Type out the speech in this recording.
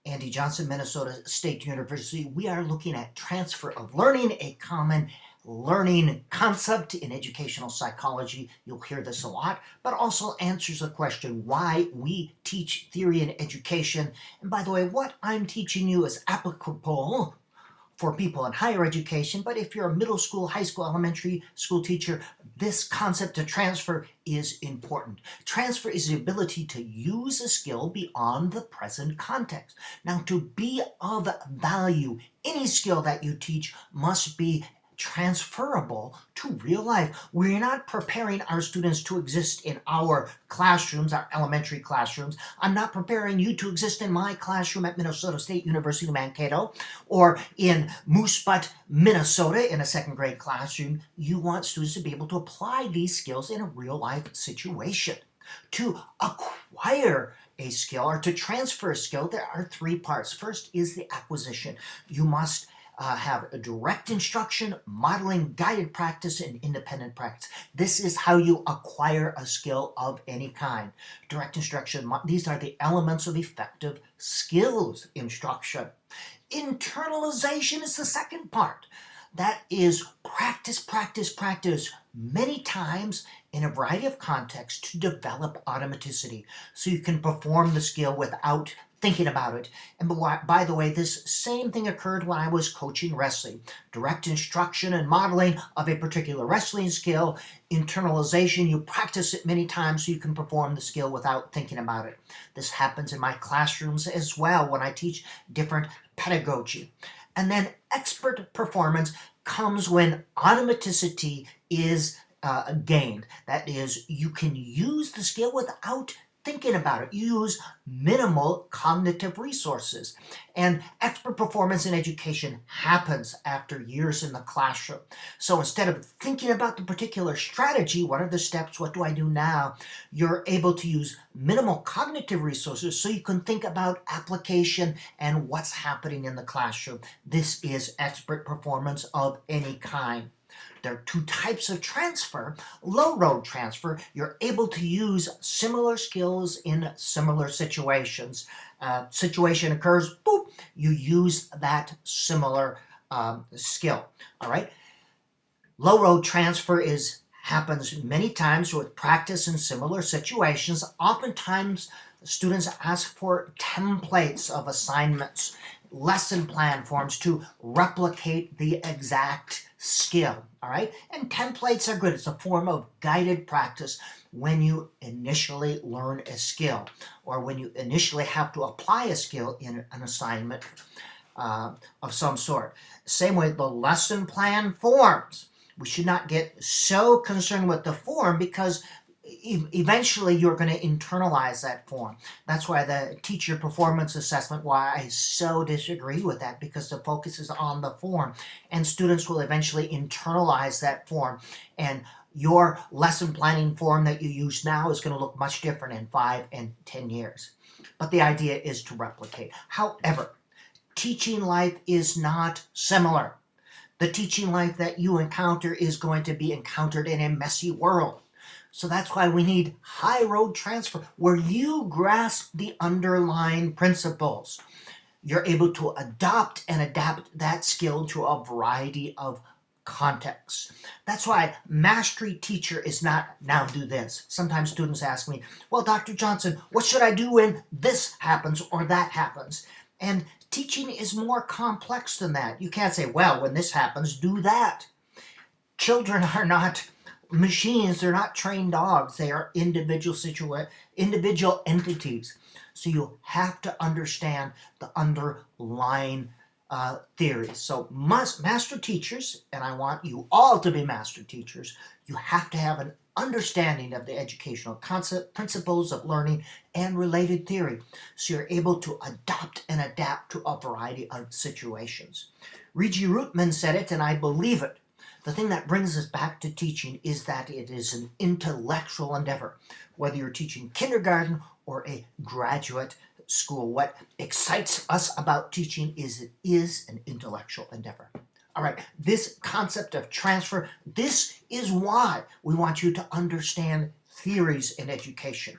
Andy Johnson, Minnesota State University. We are looking at transfer of learning, a common learning concept in educational psychology. You'll hear this a lot, but also answers the question why we teach theory in education. And by the way, what I'm teaching you is applicable for people in higher education, but if you're a middle school, high school, elementary school teacher, this concept of transfer is important. Transfer is the ability to use a skill beyond the present context. Now, to be of value, any skill that you teach must be transferable to real life. We're not preparing our students to exist in our classrooms, our elementary classrooms. I'm not preparing you to exist in my classroom at Minnesota State University, Mankato, or in Moose Butte, Minnesota in a second grade classroom. You want students to be able to apply these skills in a real life situation. To acquire a skill or to transfer a skill, there are three parts. First is the acquisition. You must have a direct instruction, modeling, guided practice, and independent practice. This is how you acquire a skill of any kind. Direct instruction, these are the elements of effective skills instruction. Internalization is the second part. That is practice, practice, practice many times in a variety of contexts to develop automaticity so you can perform the skill without thinking about it. And by the way, this same thing occurred when I was coaching wrestling. Direct instruction and modeling of a particular wrestling skill. Internalization, you practice it many times so you can perform the skill without thinking about it. This happens in my classrooms as well when I teach different pedagogy. And then expert performance comes when automaticity is gained. That is, you can use the skill without thinking about it. You use minimal cognitive resources. And expert performance in education happens after years in the classroom. So instead of thinking about the particular strategy, what are the steps, what do I do now, you're able to use minimal cognitive resources so you can think about application and what's happening in the classroom. This is expert performance of any kind. There are two types of transfer. Low-road transfer, you're able to use similar skills in similar situations. Situation occurs, boop, you use that similar skill, all right? Low-road transfer happens many times with practice in similar situations. Oftentimes, students ask for templates of assignments, lesson plan forms to replicate the exact skill, all right? And templates are good. It's a form of guided practice when you initially learn a skill or when you initially have to apply a skill in an assignment of some sort. Same way, the lesson plan forms. We should not get so concerned with the form because eventually you're going to internalize that form. That's why the teacher performance assessment, why I so disagree with that, because the focus is on the form and students will eventually internalize that form, and your lesson planning form that you use now is going to look much different in 5 and 10 years. But the idea is to replicate. However, teaching life is not similar. The teaching life that you encounter is going to be encountered in a messy world. So that's why we need HighRoad Transfer, where you grasp the underlying principles. You're able to adopt and adapt that skill to a variety of contexts. That's why mastery teacher is not, now do this. Sometimes students ask me, well, Dr. Johnson, what should I do when this happens or that happens? And teaching is more complex than that. You can't say, well, when this happens, do that. Children are not machines, they're not trained dogs, they are individual entities. So you have to understand the underlying theories. So master teachers, and I want you all to be master teachers, you have to have an understanding of the educational concept, principles of learning, and related theory. So you're able to adopt and adapt to a variety of situations. Regie Rootman said it, and I believe it. The thing that brings us back to teaching is that it is an intellectual endeavor. Whether you're teaching kindergarten or a graduate school, what excites us about teaching is it is an intellectual endeavor. All right, this concept of transfer, this is why we want you to understand theories in education.